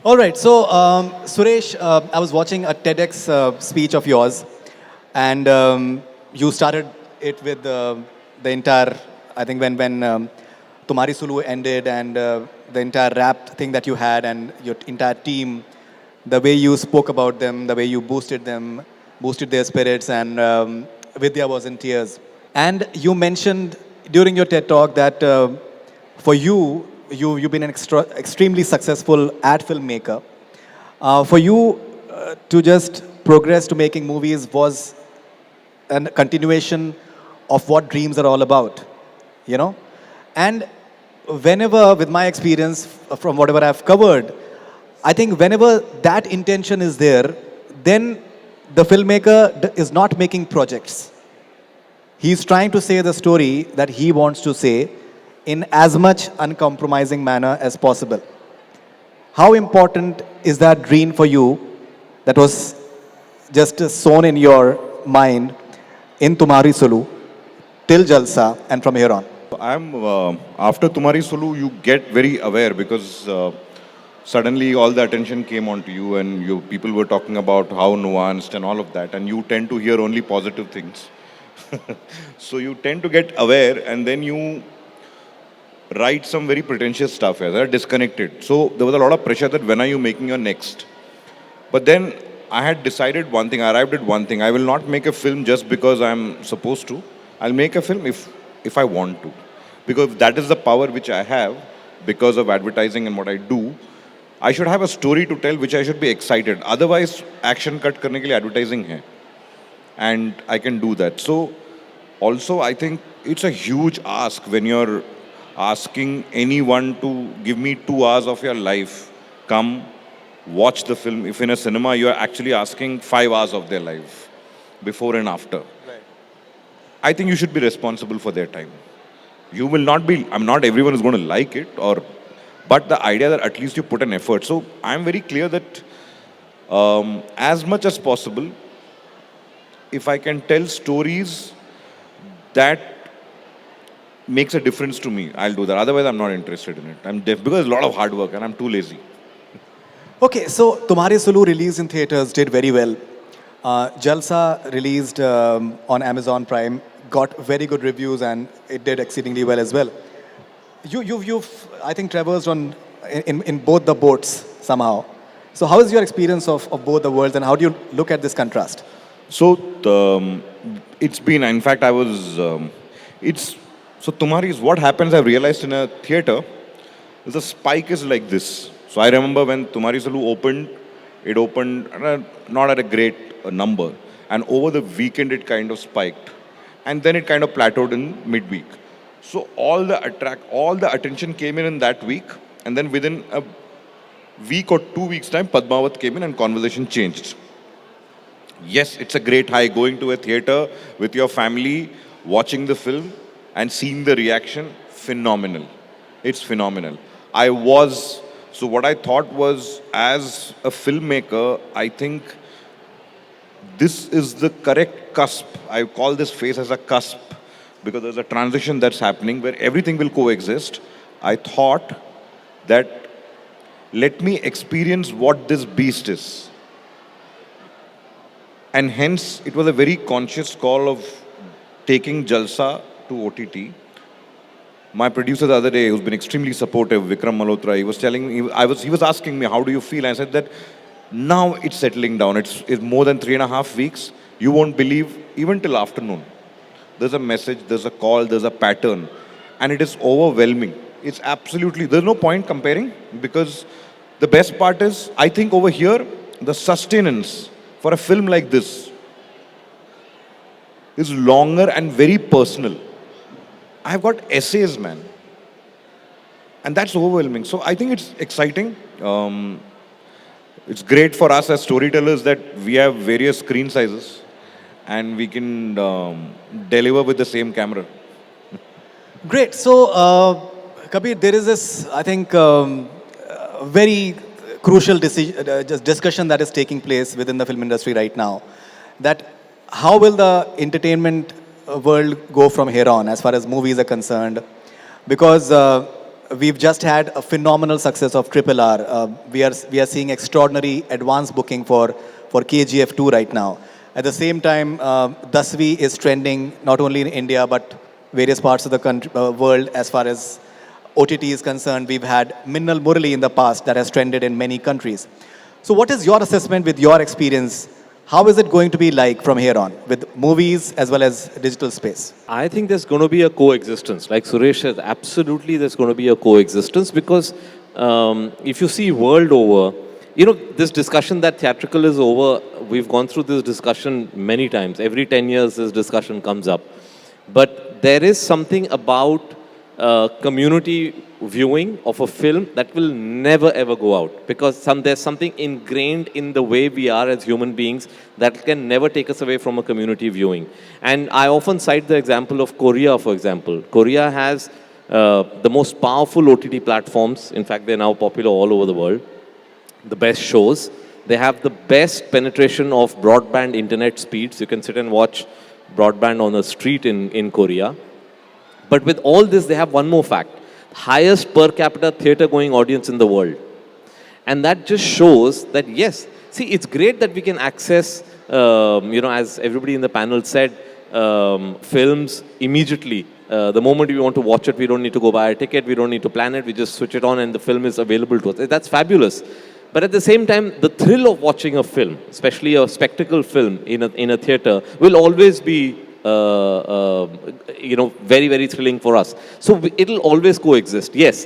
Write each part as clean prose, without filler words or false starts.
All right. So, Suresh, I was watching a TEDx speech of yours, and you started it with the entire. I think when Tumhari Sulu ended, and the entire rap thing that you had, and your entire team, the way you spoke about them, the way you boosted them, boosted their spirits, and Vidya was in tears. And you mentioned during your TED talk that for you, you've been an extremely successful ad filmmaker. For you to just progress to making movies was a continuation of what dreams are all about, you know? And whenever, with my experience from whatever I've covered, I think whenever that intention is there, then the filmmaker is not making projects. He's trying to say the story that he wants to say in as much uncompromising manner as possible. How important is that dream for you that was just sown in your mind in Tumhari Sulu till Jalsa and from here on? I'm after Tumhari Sulu, you get very aware because suddenly all the attention came onto you, and you people were talking about how nuanced and all of that, and you tend to hear only positive things. So you tend to get aware, and then you write some very pretentious stuff as are disconnected. So there was a lot of pressure that when are you making your next? But then I had decided one thing, I arrived at one thing. I will not make a film just because I'm supposed to. I'll make a film if I want to. Because that is the power which I have because of advertising and what I do. I should have a story to tell which I should be excited. Otherwise, action cut करने के लिए advertising है. And I can do that. So also I think it's a huge ask when you're asking anyone to give me 2 hours of your life, come watch the film. If in a cinema you're actually asking 5 hours of their life, before and after. Right. I think you should be responsible for their time. You will not be, not everyone is going to like it, but the idea that at least you put an effort. So I'm very clear that as much as possible, if I can tell stories that makes a difference to me, I'll do that. Otherwise, I'm not interested in it. Because it's a lot of hard work and I'm too lazy. Okay, so Tumhari Sulu released in theaters did very well. Jalsa released on Amazon Prime, got very good reviews, and it did exceedingly well as well. You've I think traversed in both the boats somehow. So how is your experience of both the worlds, and how do you look at this contrast? So it's been, in fact, so Tumhari is what happens, I've realized in a theater, the spike is like this. So I remember when Tumhari Sulu opened, it opened not at a great number. And over the weekend, it kind of spiked. And then it kind of plateaued in midweek. So all the attention came in that week. And then within a week or 2 weeks' time, Padmavat came in and conversation changed. Yes, it's a great high going to a theater with your family, watching the film and seeing the reaction. Phenomenal. It's phenomenal. So what I thought was, as a filmmaker, I think this is the correct cusp. I call this phase as a cusp because there's a transition that's happening where everything will coexist. I thought that let me experience what this beast is. And hence, it was a very conscious call of taking Jalsa to OTT. My producer the other day, who's been extremely supportive, Vikram Malhotra, he was telling me, he was asking me, how do you feel? And I said that now it's settling down. It's more than 3.5 weeks. You won't believe, even till afternoon. There's a message, there's a call, there's a pattern. And it is overwhelming. It's absolutely, there's no point comparing, because the best part is, I think over here, the sustenance for a film like this is longer and very personal. I've got essays, man. And that's overwhelming. So I think it's exciting. It's great for us as storytellers that we have various screen sizes and we can deliver with the same camera. Great. So, Kabir, there is this, I think, very crucial discussion that is taking place within the film industry right now. That how will the entertainment world go from here on as far as movies are concerned? Because we've just had a phenomenal success of Triple R. We are seeing extraordinary advance booking for KGF 2 right now. At the same time, Dasvi is trending not only in India but various parts of the country, world as far as OTT is concerned. We've had Minnal Murali in the past that has trended in many countries. So, what is your assessment with your experience? How is it going to be like from here on with movies as well as digital space? I think there's going to be a coexistence. Like Suresh said, absolutely there's going to be a coexistence because if you see world over, this discussion that theatrical is over, we've gone through this discussion many times. Every 10 years this discussion comes up. But there is something about community viewing of a film that will never ever go out because there's something ingrained in the way we are as human beings that can never take us away from a community viewing. And I often cite the example of Korea, for example. Korea has the most powerful OTT platforms. In fact, they're now popular all over the world. The best shows. They have the best penetration of broadband internet speeds. You can sit and watch broadband on the street in Korea. But with all this, they have one more fact. Highest per capita theatre going audience in the world. And that just shows that, yes, see, it's great that we can access, as everybody in the panel said, films immediately. The moment we want to watch it, we don't need to go buy a ticket, we don't need to plan it, we just switch it on and the film is available to us. That's fabulous. But at the same time, the thrill of watching a film, especially a spectacle film in a theatre, will always be very, very thrilling for us. So it'll always coexist. Yes,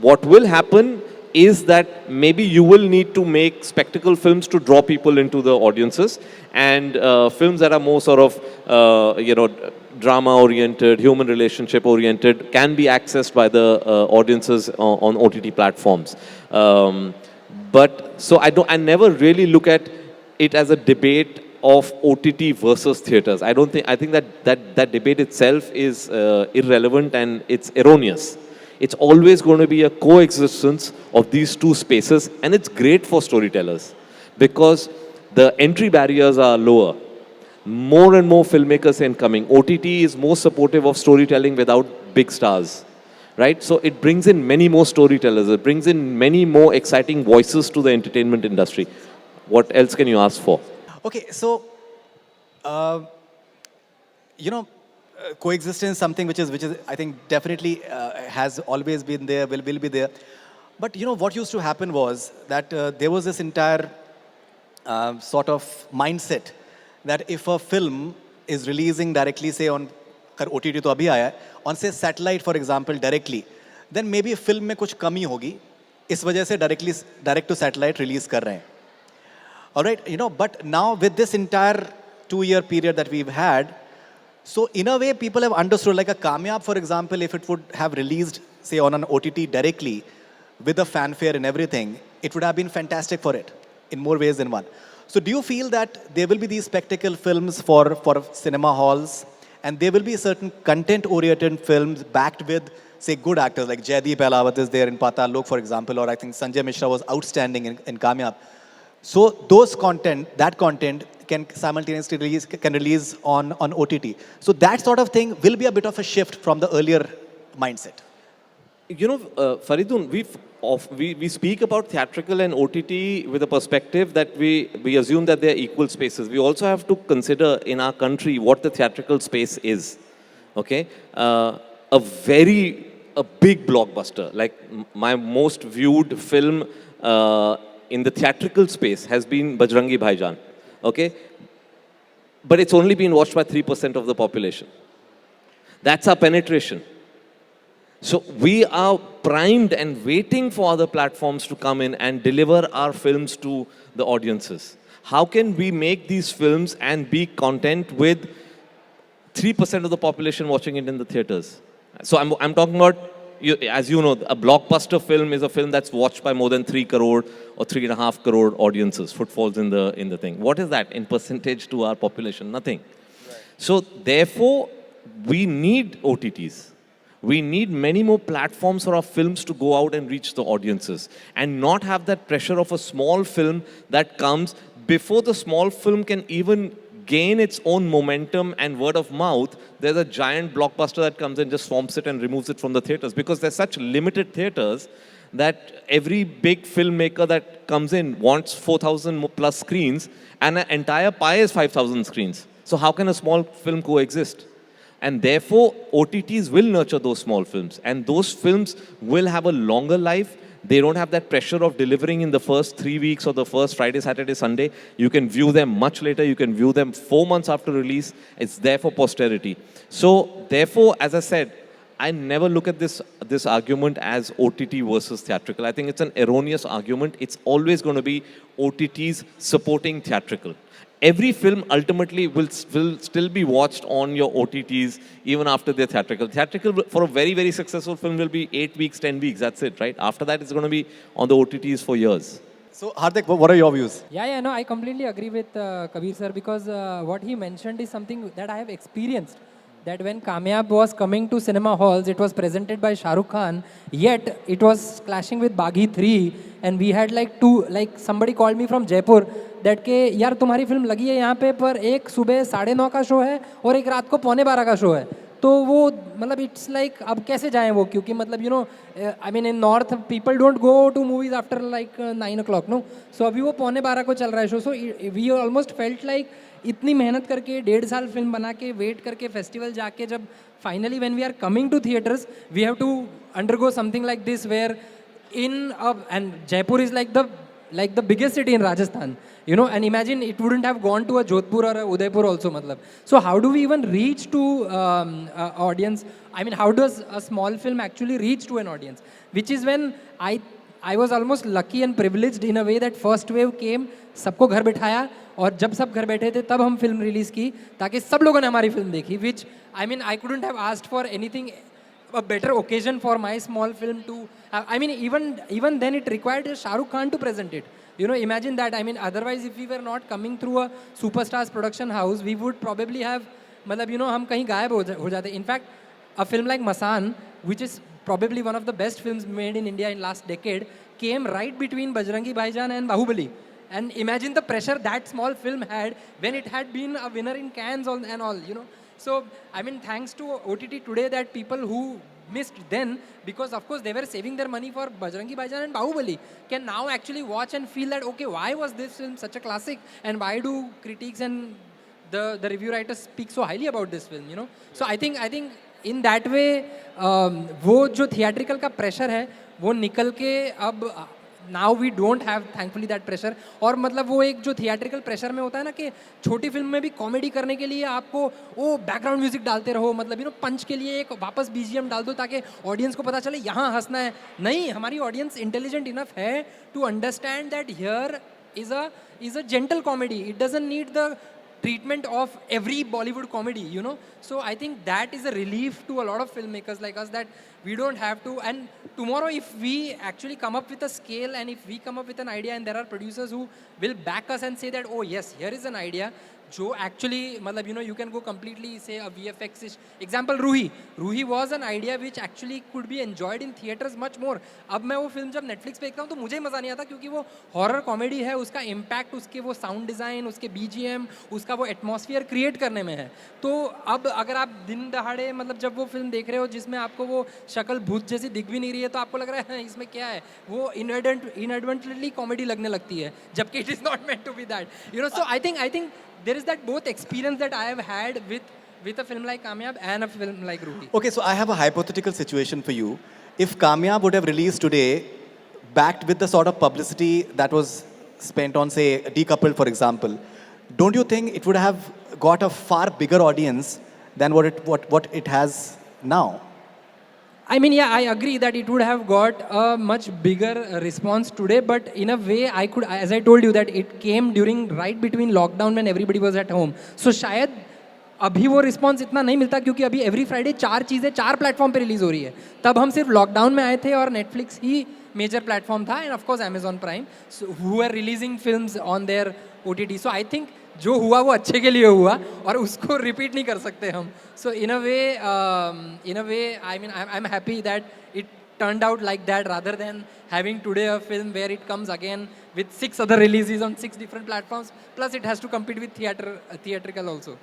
what will happen is that maybe you will need to make spectacle films to draw people into the audiences, and films that are more sort of, drama-oriented, human relationship-oriented, can be accessed by the audiences on OTT platforms. But so I never really look at it as a debate of OTT versus theatres. I think that debate itself is irrelevant and it's erroneous. It's always going to be a coexistence of these two spaces, and it's great for storytellers because the entry barriers are lower. More and more filmmakers are incoming. OTT is more supportive of storytelling without big stars, right? So it brings in many more storytellers. It brings in many more exciting voices to the entertainment industry. What else can you ask for? Okay, so, coexistence is something which is I think definitely has always been there, will be there. But what used to happen was that there was this entire sort of mindset that if a film is releasing directly, say on OTT to abhi aaya hai, on say satellite for example directly, then maybe film में कुछ कमी होगी, इस वजह से direct to satellite release कर रहे हैं. All right, but now with this entire 2-year period that we've had, so in a way people have understood, like a Kamyab, for example, if it would have released, say, on an OTT directly, with a fanfare and everything, it would have been fantastic for it, in more ways than one. So do you feel that there will be these spectacle films for cinema halls, and there will be certain content-oriented films backed with, say, good actors, like Jaideep Ahlawat is there in Patal Lok, for example, or I think Sanjay Mishra was outstanding in Kamyab. So that content can simultaneously release on OTT. So that sort of thing will be a bit of a shift from the earlier mindset. Faridoon, we speak about theatrical and OTT with a perspective that we assume that they're equal spaces. We also have to consider in our country what the theatrical space is. Okay, a big blockbuster, like my most viewed film in the theatrical space has been Bajrangi Bhaijaan, okay? But it's only been watched by 3% of the population. That's our penetration. So we are primed and waiting for other platforms to come in and deliver our films to the audiences. How can we make these films and be content with 3% of the population watching it in the theaters? So I'm talking about, as you know, a blockbuster film is a film that's watched by more than 3 crore or 3.5 crore audiences, footfalls in the thing. What is that in percentage to our population? Nothing. Right. So therefore, we need OTTs. We need many more platforms for our films to go out and reach the audiences and not have that pressure of a small film that comes before the small film can even gain its own momentum and word of mouth, there's a giant blockbuster that comes and just swamps it and removes it from the theaters, because there's such limited theaters that every big filmmaker that comes in wants 4,000 plus screens, and an entire pie is 5,000 screens. So how can a small film coexist? And therefore, OTTs will nurture those small films, and those films will have a longer life. They don't have that pressure of delivering in the first 3 weeks or the first Friday, Saturday, Sunday. You can view them much later. You can view them 4 months after release. It's there for posterity. So therefore, as I said, I never look at this argument as OTT versus theatrical. I think it's an erroneous argument. It's always going to be OTTs supporting theatrical. Every film ultimately will still be watched on your OTTs even after they're theatrical. Theatrical for a very, very successful film will be 8 weeks, 10 weeks. That's it, right? After that, it's going to be on the OTTs for years. So, Hardik, what are your views? Yeah, no, I completely agree with Kabir sir, because what he mentioned is something that I have experienced. That when Kamyab was coming to cinema halls, it was presented by Shah Rukh Khan, yet it was clashing with Baghi 3, and we had somebody called me from Jaipur that के यार तुम्हारी film लगी है यहाँ पे, पर एक सुबह 9:30 का शो है और एक रात को 11:45 का शो है, तो वो मतलब इट्स लाइक अब कैसे जाएं वो, क्योंकि मतलब you know I mean in north people don't go to movies after like 9 o'clock no, so अभी वो 11:45 को चल रहा है show. So we almost felt like इतनी मेहनत करके 1.5 साल फिल्म बना के वेट करके फेस्टिवल जाके जब finally when we are coming to theatres we have to undergo something like this wherein and Jaipur is like the biggest city in Rajasthan, you know, and imagine it wouldn't have gone to a Jodhpur or a Udaipur also, matlab. So how do we even reach to audience? I mean, how does a small film actually reach to an audience? Which is when I was almost lucky and privileged in a way that first wave came, सबको घर बिठाया, और जब सब घर बैठे थे तब हम फिल्म रिलीज की ताकि सब लोगों ने हमारी फिल्म देखी. Which I mean, I couldn't have asked for anything a better occasion for my small film to I mean even then it required Shah Rukh Khan to present it, you know, imagine that. I mean, otherwise if we were not coming through a superstars production house we would probably have matlab, you know, hum kahin gayab ho jate. In fact, a film like Masan, which is probably one of the best films made in India in last decade, came right between Bajrangi Bhaijaan and Bahubali. And imagine the pressure that small film had when it had been a winner in Cannes and all, you know. So, I mean, thanks to OTT today that people who missed then, because of course they were saving their money for Bajrangi Bhaijaan and Bahubali, can now actually watch and feel that, okay, why was this film such a classic and why do critics and the review writers speak so highly about this film, you know. So I think in that way, वो जो theatrical का pressure है, वो निकल के अब now we don't have thankfully that pressure. और मतलब वो एक जो थिएट्रिकल प्रेशर में होता है ना कि छोटी फिल्म में भी कॉमेडी करने के लिए आपको वो बैकग्राउंड म्यूजिक डालते रहो, मतलब यू नो पंच के लिए एक वापस बीजीएम डाल दो ताकि ऑडियंस को पता चले यहाँ हंसना है. नहीं, हमारी ऑडियंस इंटेलिजेंट इनफ है to understand that here is a gentle comedy. It doesn't need the treatment of every Bollywood comedy, you know. So I think that is a relief to a lot of filmmakers like us that we don't have to. And tomorrow if we actually come up with a scale and if we come up with an idea and there are producers who will back us and say that, oh yes, here is an idea, जो actually, मतलब you know, you can go completely say a VFX-ish. Example, Ruhi was an idea which actually could be enjoyed in theaters much more. अब मैं वो film जब Netflix पे देखता हूँ तो मुझे ही मज़ा नहीं आता क्योंकि वो हॉरर कॉमेडी है, उसका इम्पैक्ट उसके वो साउंड डिज़ाइन, उसके BGM, उसका वो एटमॉस्फेयर क्रिएट करने में है. तो अब अगर आप दिन दहाड़े मतलब जब वो फिल्म देख रहे हो जिसमें आपको वो शक्ल भूत जैसी दिख भी नहीं रही है तो आपको लग रहा है इसमें क्या है, वो इनएडवर्टेंटली कॉमेडी लगने लगती है, जबकि it is not meant to be that, you know. So I think there is that both experience that I have had with a film like Kamyab and a film like Ruhi. Okay, so I have a hypothetical situation for you. If Kamyab would have released today, backed with the sort of publicity that was spent on, say, Decoupled, for example, don't you think it would have got a far bigger audience than what it has now? I mean, yeah, I agree that it would have got a much bigger response today, but in a way, I could, as I told you, that it came right between lockdown when everybody was at home. So शायद अभी वो response इतना नहीं मिलता क्योंकि अभी every Friday 4 चीज़ें 4 platform पे रिलीज हो रही है. तब हम सिर्फ लॉकडाउन में आए थे और नेटफ्लिक्स ही मेजर प्लेटफॉर्म था and of course Amazon Prime who are releasing films on their OTT. So I think जो हुआ वो अच्छे के लिए हुआ और उसको रिपीट नहीं कर सकते हम. So in a way I mean I am happy that turned out like that rather than having today a film where it comes again with 6 other releases on 6 different platforms. Plus, it has to compete with theatrical also.